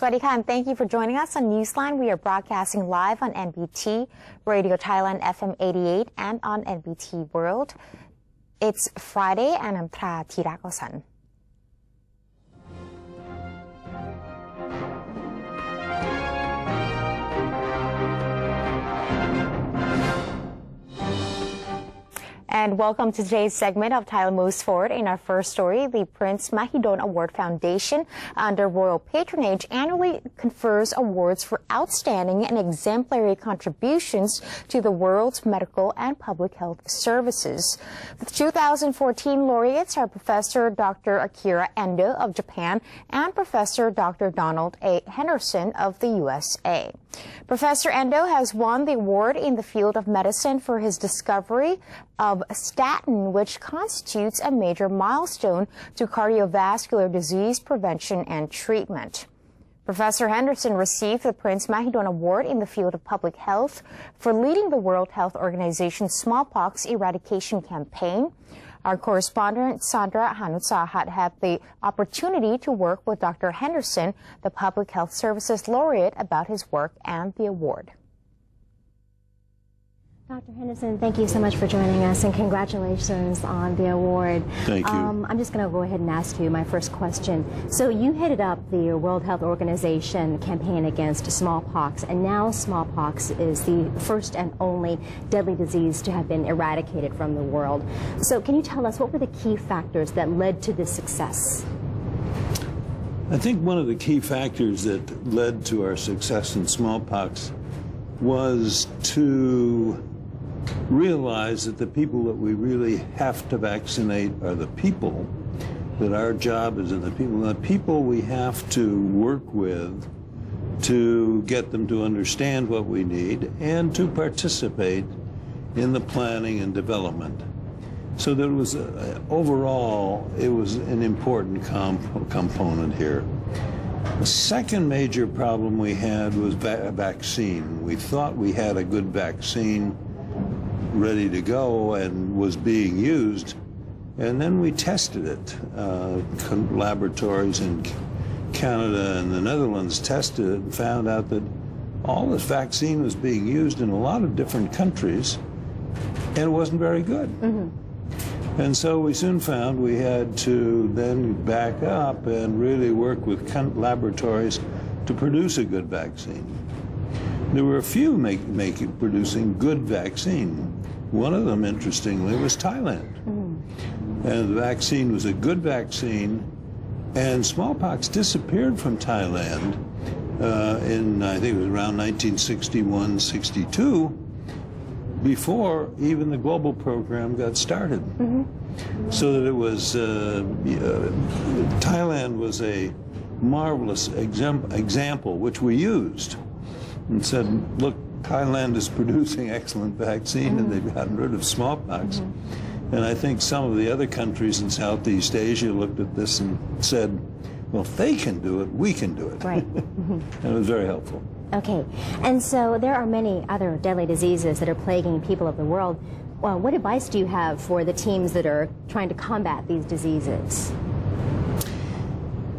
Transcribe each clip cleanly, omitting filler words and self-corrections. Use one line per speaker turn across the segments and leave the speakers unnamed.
Swadika, and thank you for joining us on Newsline. We are broadcasting live on NBT, Radio Thailand FM 88, and on NBT World. It's Friday, and I'm Tra Thirakosan. And welcome to today's segment of Thailand Moves Forward. In our first story, the Prince Mahidol Award Foundation, under royal patronage, annually confers awards for outstanding and exemplary contributions to the world's medical and public health services. The 2014 laureates are Professor Dr. Akira Endo of Japan and Professor Dr. Donald A. Henderson of the USA. Professor Endo has won the award in the field of medicine for his discovery of statin, which constitutes a major milestone to cardiovascular disease prevention and treatment. Professor Henderson received the Prince Mahidol Award in the field of public health for leading the World Health Organization's smallpox eradication campaign. Our correspondent Sandra Hanutsahat had the opportunity to work with Dr. Henderson, the Public Health Services laureate, about his work and the award.
Dr. Henderson, thank you so much for joining us, and congratulations on the award.
Thank you.
I'm just going to go ahead and ask you my first question. So you headed up the World Health Organization campaign against smallpox, and now smallpox is the first and only deadly disease to have been eradicated from the world. So can you tell us what were the key factors that led to this success?
I think one of the key factors that led to our success in smallpox was to realize that the people that we really have to vaccinate are the people, that our job is in the people we have to work with to get them to understand what we need and to participate in the planning and development. So there was, overall, it was an important component here. The second major problem we had was vaccine. We thought we had a good vaccine ready to go and was being used, and then we tested it. Laboratories in Canada and the Netherlands tested it and found out that all this vaccine was being used in a lot of different countries, and it wasn't very good. And so we soon found we had to then back up and really work with laboratories to produce a good vaccine. There were a few producing good vaccine. One of them, interestingly, was Thailand. And the vaccine was a good vaccine, and smallpox disappeared from Thailand in, I think it was around 1961, 62, before even the global program got started. So that it was, Thailand was a marvelous example, which we used, and said, look, Thailand is producing excellent vaccine, and they've gotten rid of smallpox. And I think some of the other countries in Southeast Asia looked at this and said, well, if they can do it, we can do it.
Right.
And it was very helpful.
Okay, and so there are many other deadly diseases that are plaguing people of the world. Well, what advice do you have for the teams that are trying to combat these diseases?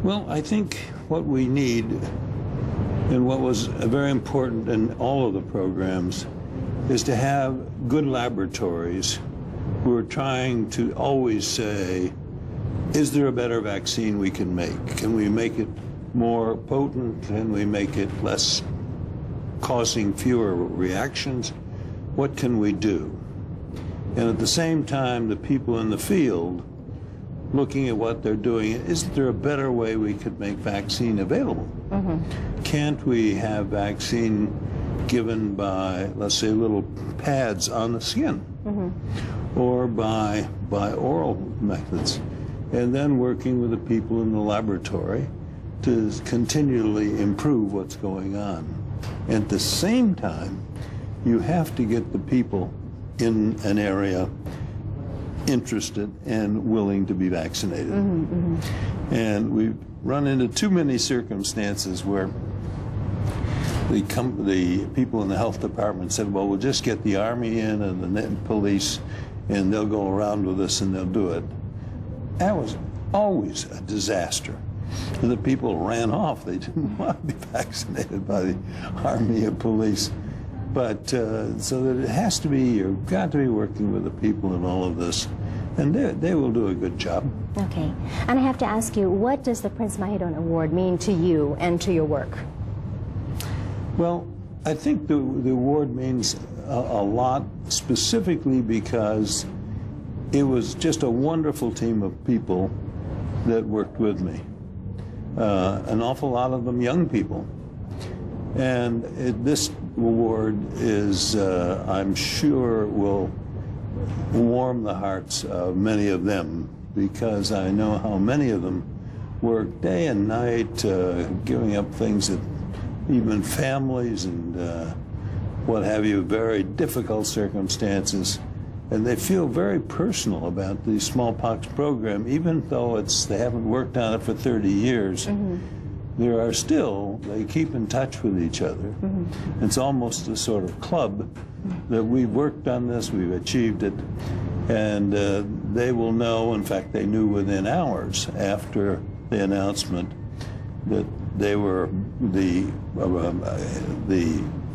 Well, I think what we need, and what was very important in all of the programs, is to have good laboratories who are trying to always say, is there a better vaccine we can make? Can we make it more potent? Can we make it less, causing fewer reactions? What can we do? And at the same time, the people in the field looking at what they're doing, is there a better way we could make vaccine available? Can't we have vaccine given by, let's say, little pads on the skin, or by oral methods, and then working with the people in the laboratory to continually improve what's going on. At the same time, you have to get the people in an area interested and willing to be vaccinated. And we've run into too many circumstances where the people in the health department said, well, we'll just get the Army in and the police, and they'll go around with us and they'll do it. That was always a disaster. the people ran off. They didn't want to be vaccinated by the army and police. But so that it has to be, you've got to be working with the people in all of this, and they will do a good job.
Okay. And I have to ask you, what does the Prince Mahidol Award mean to you and to your work?
Well, I think the award means a lot, specifically because it was just a wonderful team of people that worked with me. An awful lot of them young people. And this award is, I'm sure, will warm the hearts of many of them, because I know how many of them work day and night, giving up things that even families and what have you, very difficult circumstances. And they feel very personal about the smallpox program, even though they haven't worked on it for 30 years. There are still, they keep in touch with each other. It's almost a sort of club that we've worked on this, we've achieved it, and they will know, in fact, they knew within hours after the announcement that they were, the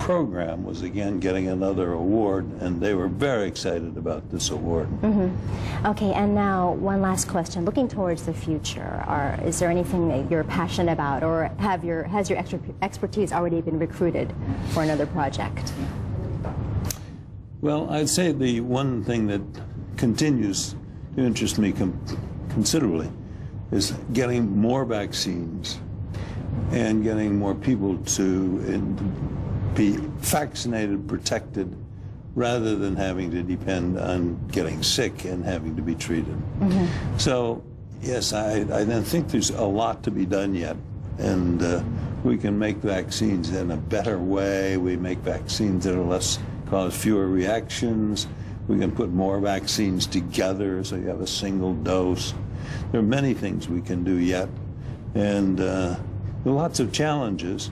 program was again getting another award, and they were very excited about this award.
Okay, and now one last question. Looking towards the future, is there anything that you're passionate about, or has your expertise already been recruited for another project?
Well, I'd say the one thing that continues to interest me considerably is getting more vaccines and getting more people to be vaccinated, protected, rather than having to depend on getting sick and having to be treated. So, yes, I think there's a lot to be done yet, and we can make vaccines in a better way. We make vaccines that are cause fewer reactions. We can put more vaccines together so you have a single dose. There are many things we can do yet, and there are lots of challenges.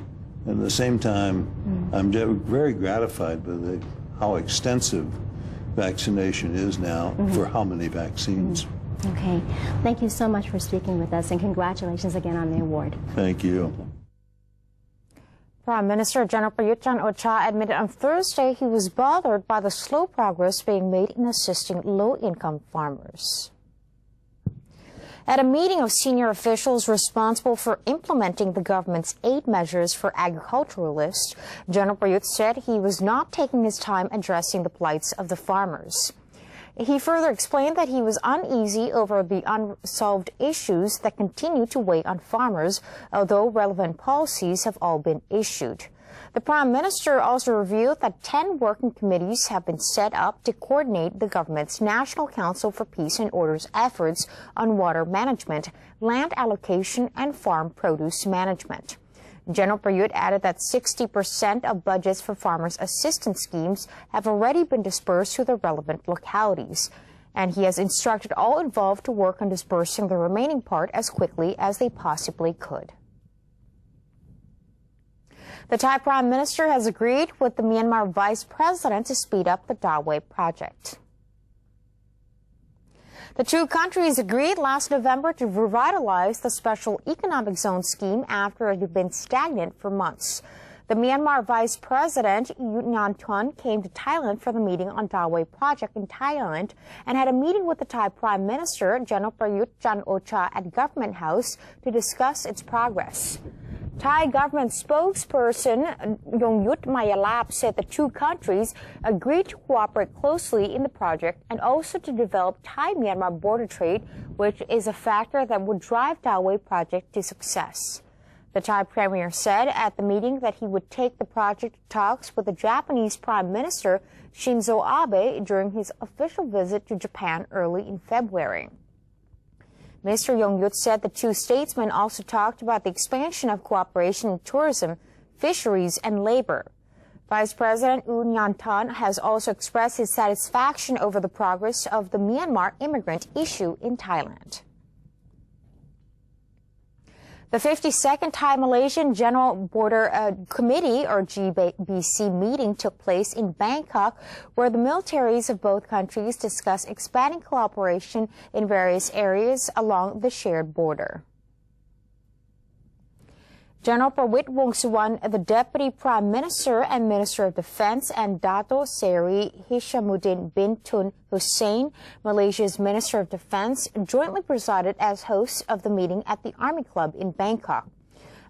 At the same time, I'm very gratified by how extensive vaccination is now for how many vaccines.
Okay. Thank you so much for speaking with us, and congratulations again on the award.
Thank you.
Prime Minister General Prayut Chan-o-cha admitted on Thursday he was bothered by the slow progress being made in assisting low-income farmers. At a meeting of senior officials responsible for implementing the government's aid measures for agriculturalists, General Prayut said he was not taking his time addressing the plights of the farmers. He further explained that he was uneasy over the unsolved issues that continue to weigh on farmers, although relevant policies have all been issued. The Prime Minister also revealed that 10 working committees have been set up to coordinate the government's National Council for Peace and Order's efforts on water management, land allocation, and farm produce management. General Prayut added that 60% of budgets for farmers' assistance schemes have already been dispersed to the relevant localities, and he has instructed all involved to work on dispersing the remaining part as quickly as they possibly could. The Thai Prime Minister has agreed with the Myanmar Vice President to speed up the Dawei project. The two countries agreed last November to revitalize the Special Economic Zone scheme after it had been stagnant for months. The Myanmar Vice President, U Nhan Thun, came to Thailand for the meeting on Dawei project in Thailand and had a meeting with the Thai Prime Minister, General Prayut Chan-o-cha, at Government House to discuss its progress. Thai government spokesperson Yongyut Mayalap said the two countries agreed to cooperate closely in the project and also to develop Thai-Myanmar border trade, which is a factor that would drive Dawei project to success. The Thai Premier said at the meeting that he would take the project to talks with the Japanese Prime Minister Shinzo Abe during his official visit to Japan early in February. Mr. Yongyut said the two statesmen also talked about the expansion of cooperation in tourism, fisheries, and labor. Vice President U Nhan Thun has also expressed his satisfaction over the progress of the Myanmar immigrant issue in Thailand. The 52nd Thai-Malaysian General Border Committee, or GBC, meeting took place in Bangkok, where the militaries of both countries discussed expanding cooperation in various areas along the shared border. General Prawit Wongsuwan, the Deputy Prime Minister and Minister of Defense, and Dato Seri Hishamuddin bin Tun Hussein, Malaysia's Minister of Defense, jointly presided as hosts of the meeting at the Army Club in Bangkok.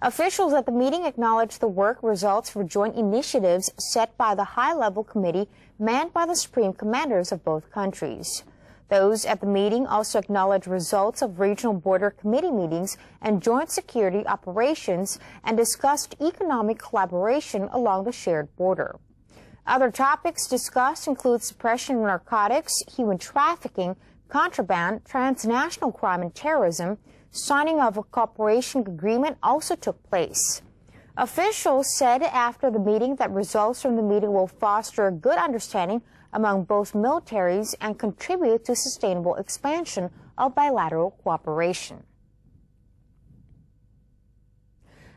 Officials at the meeting acknowledged the work results for joint initiatives set by the high-level committee manned by the Supreme Commanders of both countries. Those at the meeting also acknowledged results of regional border committee meetings and joint security operations and discussed economic collaboration along the shared border. Other topics discussed include suppression of narcotics, human trafficking, contraband, transnational crime and terrorism. Signing of a cooperation agreement also took place. Officials said after the meeting that results from the meeting will foster a good understanding among both militaries and contribute to sustainable expansion of bilateral cooperation.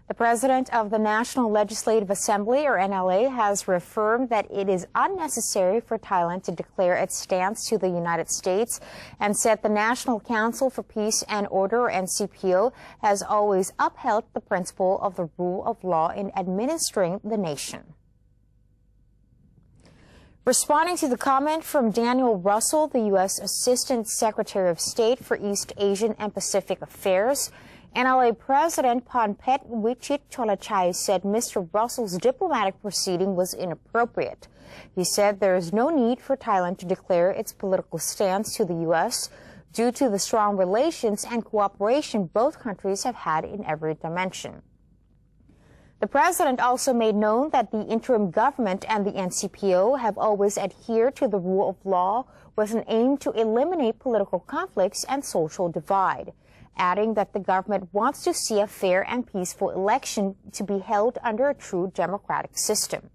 The President of the National Legislative Assembly, or NLA, has reaffirmed that it is unnecessary for Thailand to declare its stance to the United States and said the National Council for Peace and Order, or NCPO, has always upheld the principle of the rule of law in administering the nation. Responding to the comment from Daniel Russell, the U.S. Assistant Secretary of State for East Asian and Pacific Affairs, NLA President Ponpet Wichit Cholachai said Mr. Russell's diplomatic proceeding was inappropriate. He said there is no need for Thailand to declare its political stance to the U.S. due to the strong relations and cooperation both countries have had in every dimension. The president also made known that the interim government and the NCPO have always adhered to the rule of law with an aim to eliminate political conflicts and social divide, adding that the government wants to see a fair and peaceful election to be held under a true democratic system.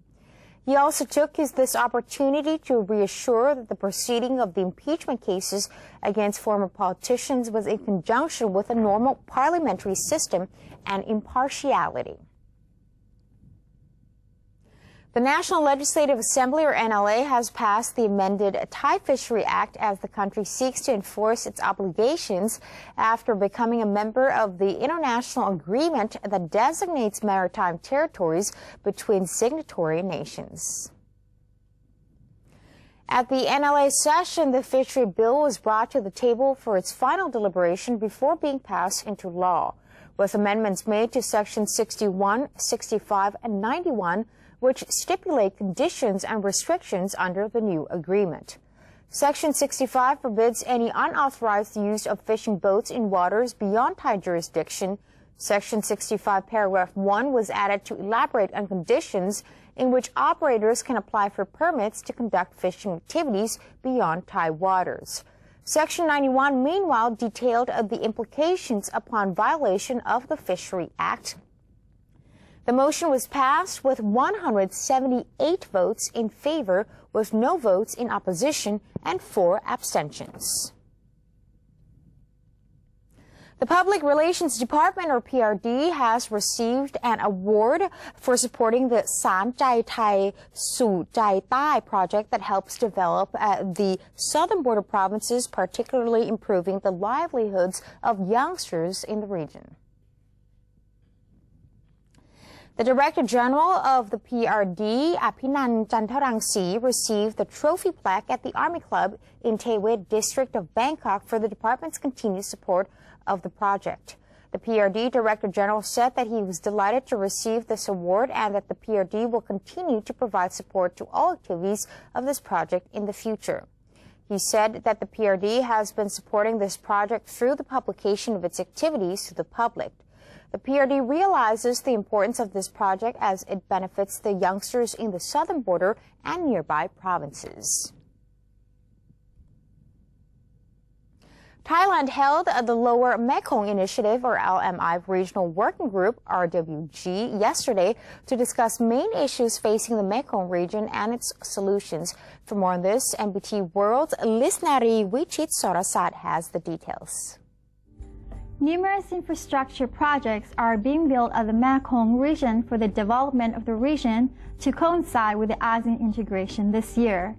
He also took this opportunity to reassure that the proceeding of the impeachment cases against former politicians was in conjunction with a normal parliamentary system and impartiality. The National Legislative Assembly, or NLA, has passed the amended Thai Fishery Act as the country seeks to enforce its obligations after becoming a member of the international agreement that designates maritime territories between signatory nations. At the NLA session, the fishery bill was brought to the table for its final deliberation before being passed into law, with amendments made to Sections 61, 65, and 91, which stipulate conditions and restrictions under the new agreement. Section 65 forbids any unauthorized use of fishing boats in waters beyond Thai jurisdiction. Section 65, paragraph 1 was added to elaborate on conditions in which operators can apply for permits to conduct fishing activities beyond Thai waters. Section 91, meanwhile, detailed the implications upon violation of the Fishery Act. The motion was passed with 178 votes in favor, with no votes in opposition and 4 abstentions. The Public Relations Department, or PRD, has received an award for supporting the San Chai Thai Su Chai Thai project that helps develop the southern border provinces, particularly improving the livelihoods of youngsters in the region. The Director General of the PRD, Apinan Chantarangsi, received the trophy plaque at the Army Club in Tewet district of Bangkok for the department's continued support of the project. The PRD Director General said that he was delighted to receive this award and that the PRD will continue to provide support to all activities of this project in the future. He said that the PRD has been supporting this project through the publication of its activities to the public. The PRD realizes the importance of this project as it benefits the youngsters in the southern border and nearby provinces. Thailand held the Lower Mekong Initiative, or LMI, Regional Working Group, RWG, yesterday to discuss main issues facing the Mekong region and its solutions. For more on this, NBT World's Lisnari Wichit Sorasat has the details.
Numerous infrastructure projects are being built at the Mekong region for the development of the region to coincide with the ASEAN integration this year.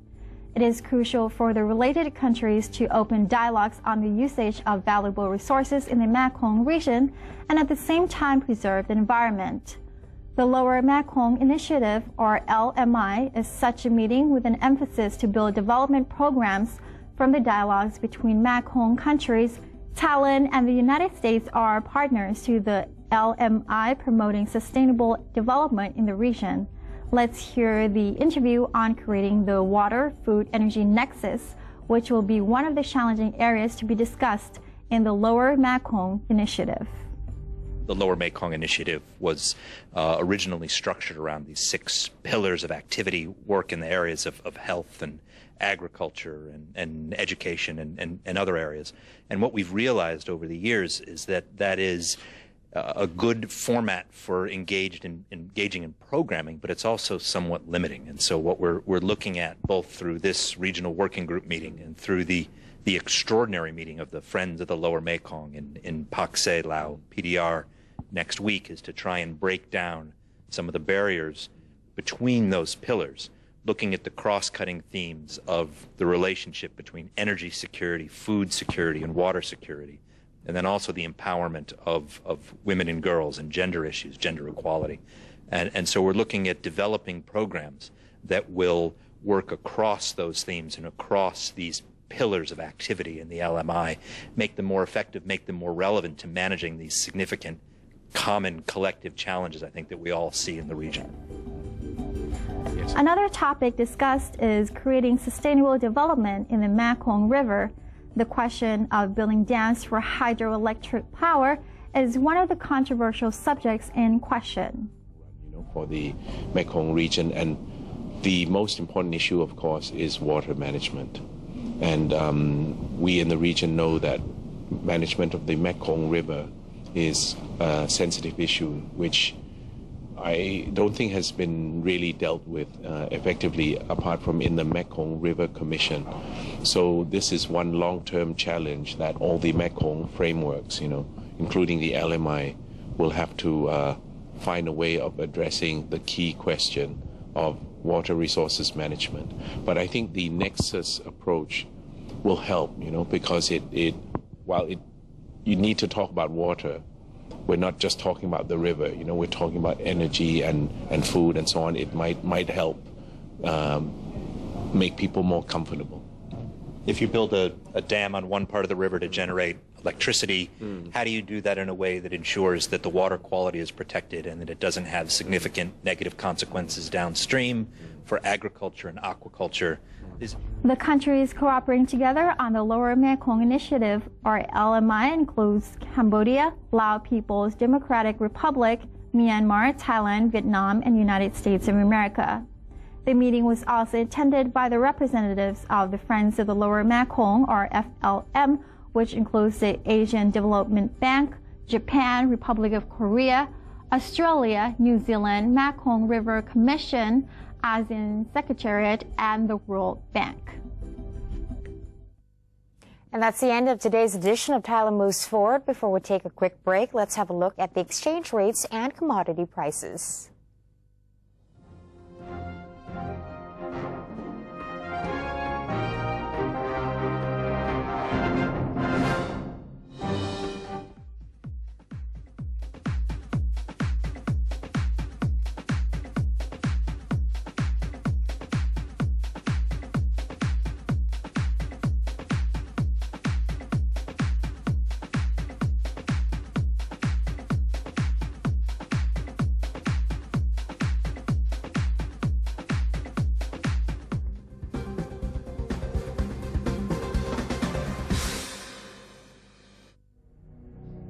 It is crucial for the related countries to open dialogues on the usage of valuable resources in the Mekong region and at the same time preserve the environment. The Lower Mekong Initiative, or LMI, is such a meeting with an emphasis to build development programs from the dialogues between Mekong countries. Thailand and the United States are partners to the LMI promoting sustainable development in the region. Let's hear the interview on creating the water, food, energy nexus, which will be one of the challenging areas to be discussed in the Lower Mekong Initiative.
The Lower Mekong Initiative was originally structured around these 6 pillars of activity, work in the areas of health and agriculture and education and other areas. And what we've realized over the years is that that is a good format for engaging in programming, but it's also somewhat limiting. And so what we're looking at, both through this regional working group meeting and through the extraordinary meeting of the Friends of the Lower Mekong in Pak Se, Lao, PDR next week, is to try and break down some of the barriers between those pillars, looking at the cross-cutting themes of the relationship between energy security, food security, and water security, and then also the empowerment of women and girls and gender issues, gender equality. And so we're looking at developing programs that will work across those themes and across these pillars of activity in the LMI, make them more effective, make them more relevant to managing these significant common collective challenges, I think, that we all see in the region. Yes.
Another topic discussed is creating sustainable development in the Mekong River. The question of building dams for hydroelectric power is one of the controversial subjects in question.
For the Mekong region, and the most important issue, of course, is water management. And we in the region know that management of the Mekong River is a sensitive issue, which I don't think has been really dealt with effectively, apart from in the Mekong River Commission. So this is one long-term challenge that all the Mekong frameworks, including the LMI, will have to find a way of addressing the key question of water resources management. But I think the nexus approach will help, because while you need to talk about water, we're not just talking about the river, we're talking about energy and food and so on. It might help make people more comfortable.
If you build a dam on one part of the river to generate electricity, how do you do that in a way that ensures that the water quality is protected and that it doesn't have significant negative consequences downstream for agriculture and aquaculture?
The countries cooperating together on the Lower Mekong Initiative, or LMI, includes Cambodia, Lao People's Democratic Republic, Myanmar, Thailand, Vietnam, and United States of America. The meeting was also attended by the representatives of the Friends of the Lower Mekong, or FLM, which includes the Asian Development Bank, Japan, Republic of Korea, Australia, New Zealand, Mekong River Commission, ASEAN Secretariat, and the World Bank.
And that's the end of today's edition of Thailand Moves Forward. Before we take a quick break, let's have a look at the exchange rates and commodity prices.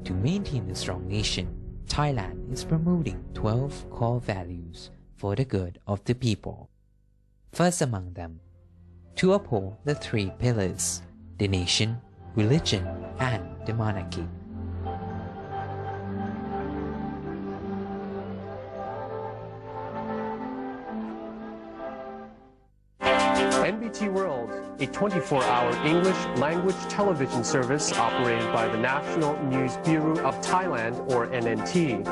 To maintain a strong nation, Thailand is promoting 12 core values for the good of the people. First among them, to uphold the 3 pillars: the nation, religion, and the monarchy.
NBT World a 24-hour English language television service operated by the National News Bureau of Thailand, or NNT.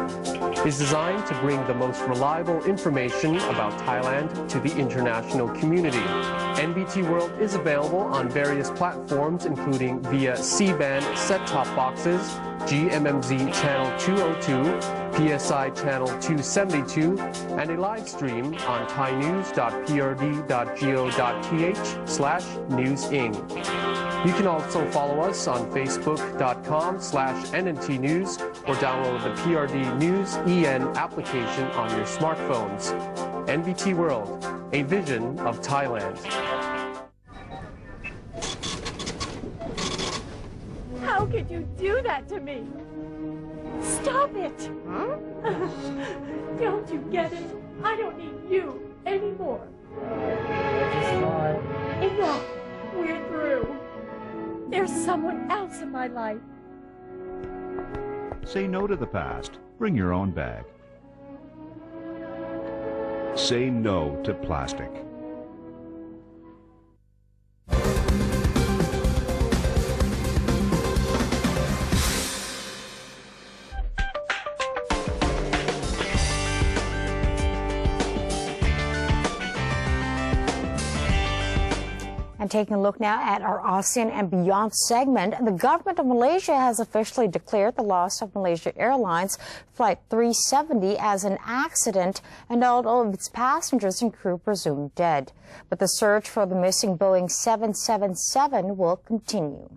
It is designed to bring the most reliable information about Thailand to the international community. NBT World is available on various platforms, including via C-band set-top boxes, GMMZ Channel 202, PSI Channel 272, and a live stream on thainews.prd.go.th/newsing. You can also follow us on facebook.com/NNT News or download the PRD News EN application on your smartphones. NBT World, a vision of Thailand.
How could you do that to me? Stop it! Huh? Don't you get it? I don't need you anymore. Enough! We're through. There's someone else in my life.
Say no to the past. Bring your own bag. Say no to plastic.
And taking a look now at our ASEAN and Beyond segment, the government of Malaysia has officially declared the loss of Malaysia Airlines Flight 370 as an accident and all of its passengers and crew presumed dead. But the search for the missing Boeing 777 will continue.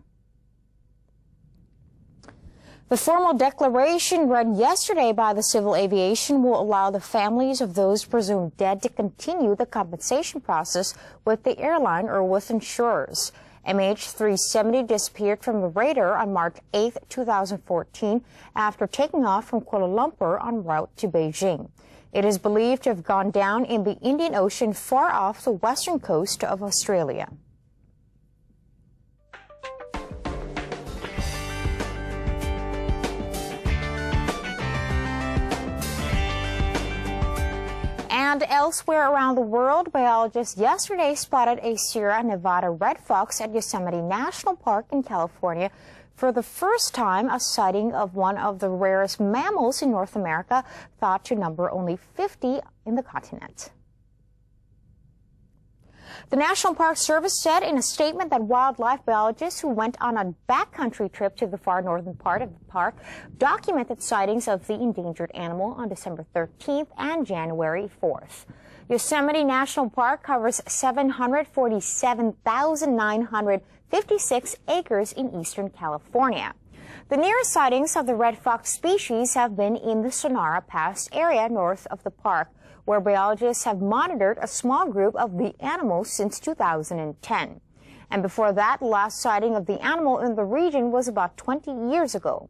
The formal declaration read yesterday by the Civil Aviation will allow the families of those presumed dead to continue the compensation process with the airline or with insurers. MH370 disappeared from the radar on March 8, 2014, after taking off from Kuala Lumpur en route to Beijing. It is believed to have gone down in the Indian Ocean far off the western coast of Australia. And elsewhere around the world, biologists yesterday spotted a Sierra Nevada red fox at Yosemite National Park in California. For the first time, a sighting of one of the rarest mammals in North America, thought to number only 50 in the continent. The National Park Service said in a statement that wildlife biologists who went on a backcountry trip to the far northern part of the park documented sightings of the endangered animal on December 13th and January 4th. Yosemite National Park covers 747,956 acres in eastern California. The nearest sightings of the red fox species have been in the Sonora Pass area north of the park, where biologists have monitored a small group of the animal since 2010. And before that, the last sighting of the animal in the region was about 20 years ago.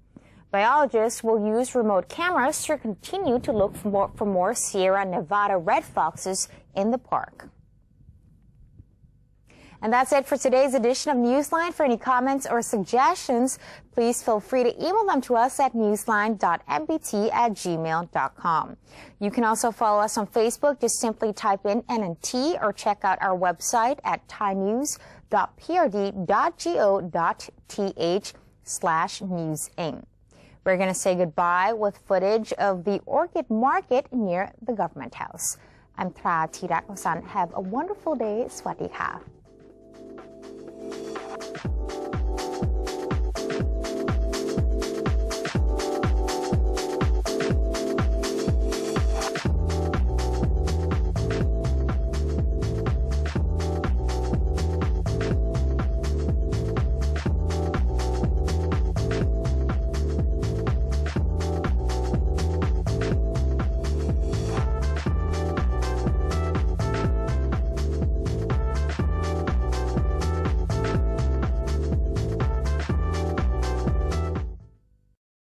Biologists will use remote cameras to continue to look for more Sierra Nevada red foxes in the park. And that's it for today's edition of Newsline. For any comments or suggestions, please feel free to email them to us at newsline.mbt@gmail.com. You can also follow us on Facebook. Just simply type in NNT or check out our website at thainews.prd.go.th/newsing. We're going to say goodbye with footage of the orchid market near the government house. I'm Tra Tirak Osan. Have a wonderful day. Sawasdee ka.